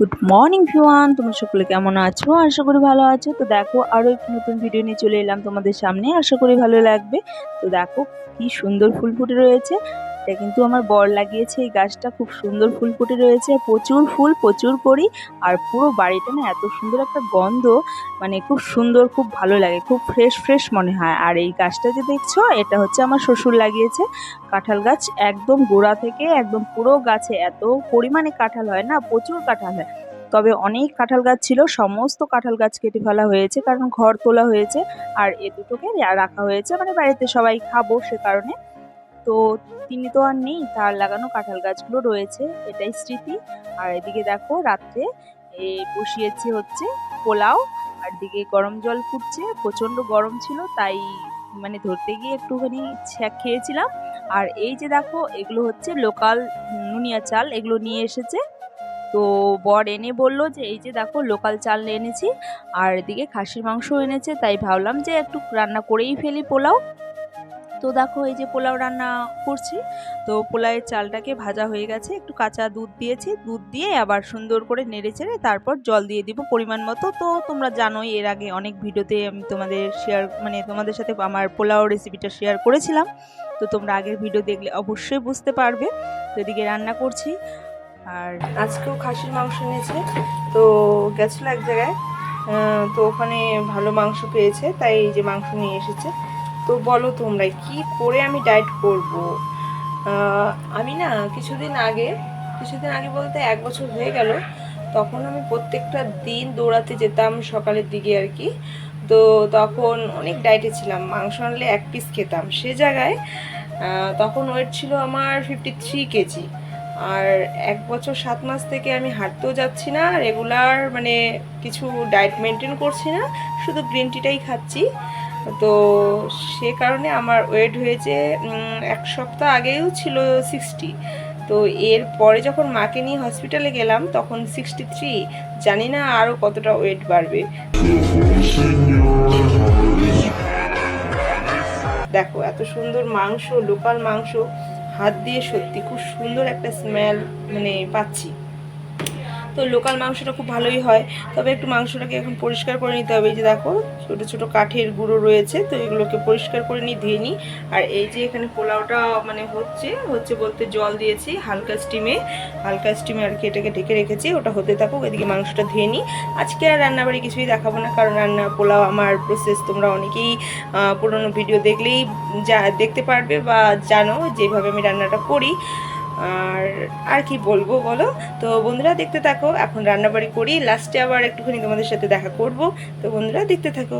Good morning ভিউয়ান, তোমরা সকলে কেমন আছো? আশা করি ভালো আছো। তো দেখো আরও একটি নতুন ভিডিও নিয়ে চলে এলাম তোমাদের সামনে। আশা করি ভালো লাগবে। তো দেখো কি সুন্দর ফুল ফুটে রয়েছে। এটা কিন্তু আমার বর লাগিয়েছে এই গাছটা। খুব সুন্দর ফুল ফুটে রয়েছে, প্রচুর ফুল, প্রচুর কড়ি। আর পুরো বাড়িটা না এত সুন্দর একটা গন্ধ, মানে খুব সুন্দর, খুব ভালো লাগে, খুব ফ্রেশ ফ্রেশ মনে হয়। আর এই গাছটা যে দেখছো, এটা হচ্ছে আমার শ্বশুর লাগিয়েছে কাঁঠাল গাছ। একদম গোড়া থেকে একদম পুরো গাছে এত পরিমাণে কাঁঠাল হয় না, প্রচুর কাঁঠাল হয়। তবে অনেক কাঁঠাল গাছ ছিল, সমস্ত কাঁঠাল গাছ কেটে ফেলা হয়েছে, কারণ ঘর তোলা হয়েছে। আর এ দুটোকে রাখা হয়েছে মানে বাড়িতে সবাই খাবো সে কারণে। তো তিনি তো আর নেই, তার লাগানো কাঁঠাল গাছগুলো রয়েছে, এটাই স্মৃতি। আর এদিকে দেখো রাত্রে বসিয়েছি হচ্ছে পোলাও। আর দিকে গরম জল ফুটছে, প্রচন্ড গরম ছিল তাই মানে ধরতে গিয়ে একটুখানি ছ্যাঁক খেয়েছিলাম। আর এই যে দেখো এগুলো হচ্ছে লোকাল নুনিয়া চাল, এগুলো নিয়ে এসেছে। তো বর এনে বলল যে এই যে দেখো লোকাল চাল এনেছি, আর এদিকে খাসির মাংস এনেছে, তাই ভাবলাম যে একটু রান্না করেই ফেলি পোলাও। তো দেখো এই যে পোলাও রান্না করছি। তো পোলাওয়ের চালটাকে ভাজা হয়ে গেছে, একটু কাঁচা দুধ দিয়েছি, দুধ দিয়ে আবার সুন্দর করে নেড়ে চেড়ে তারপর জল দিয়ে দিব পরিমাণ মতো। তো তোমরা জানোই এর আগে অনেক ভিডিওতে আমি তোমাদের শেয়ার মানে তোমাদের সাথে আমার পোলাও রেসিপিটা শেয়ার করেছিলাম। তো তোমরা আগের ভিডিও দেখলে অবশ্যই বুঝতে পারবে। তো এদিকে রান্না করছি। আর আজকেও খাসির মাংস এনেছে, তো গেছিলো এক জায়গায়, তো ওখানে ভালো মাংস পেয়েছে, তাই এই যে মাংস নিয়ে এসেছে। তো বলো তোমরা কি করে আমি ডায়েট করব? আমি না কিছুদিন আগে বলতে 1 বছর হয়ে গেল, তখন আমি প্রত্যেকটা দিন দৌড়াতে যেতাম সকালের দিকে আর কি। তো তখন অনেক ডায়েটে ছিলাম, মাংস আনলে 1 পিস খেতাম। সে জায়গায় তখন ওয়েট ছিল আমার 53 কেজি। আর 1 বছর 7 মাস থেকে আমি হাঁটতেও যাচ্ছি না, রেগুলার মানে কিছু ডায়েট মেনটেন করছি না, শুধু গ্রিন টিটাই খাচ্ছি। তো সে কারণে আমার ওয়েট হয়েছে 1 সপ্তাহ আগেও ছিল 60। তো এর পরে যখন মাকে নিয়ে হসপিটালে গেলাম তখন 63। জানি না আরও কতটা ওয়েট বাড়বে। দেখো এত সুন্দর মাংস, লোকাল মাংস, হাত দিয়ে সত্যি খুব সুন্দর একটা স্মেল মানে পাচ্ছি। তো লোকাল মাংসটা খুব ভালোই হয়, তবে একটু মাংসটাকে এখন পরিষ্কার করে নিতে হবে। এই যে দেখো ছোটো ছোটো কাঠের গুঁড়ো রয়েছে, তো এগুলোকে পরিষ্কার করে নিই, ধুয়ে নিই। আর এই যে এখানে পোলাওটা মানে হচ্ছে বলতে জল দিয়েছি হালকা স্টিমে আর কি, এটাকে ঢেকে রেখেছি, ওটা হতে থাকুক, এদিকে মাংসটা ধুয়ে নিই। আজকে আর রান্নাবাড়ি কিছুই দেখাবো না, কারণ পোলাও আমার প্রসেস তোমরা অনেকেই পুরোনো ভিডিও দেখলেই দেখতে পারবে বা জানো যেভাবে আমি রান্নাটা করি। আর আর কি বলবো বলো? তো বন্ধুরা দেখতে থাকো, এখন রান্নাবাড়ি করি, লাস্টে আবার একটুখানি তোমাদের সাথে দেখা করব। তো বন্ধুরা দেখতে থাকো।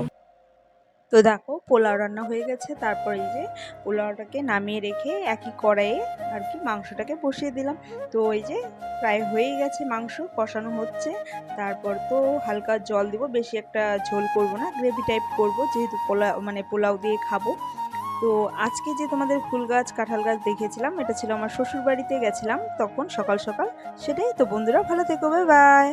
তো দেখো পোলাও রান্না হয়ে গেছে, তারপর এই যে পোলাওটাকে নামিয়ে রেখে একই কড়াইয়ে আর কি মাংসটাকে বসিয়ে দিলাম। তো এই যে প্রায় হয়েই গেছে, মাংস কষানো হচ্ছে। তারপর তো হালকা জল দিব, বেশি একটা ঝোল করব না, গ্রেভি টাইপ করব, যেহেতু পোলাও দিয়ে খাবো। তো আজকে যে তোমাদের ফুল গাছ কাঁঠাল গাছ দেখিয়েছিলাম, এটা ছিল আমার শ্বশুর বাড়িতে গেছিলাম তখন সকাল সকাল। সেটাই তো বন্ধুরা, ভালো থেকো, বাই বাই।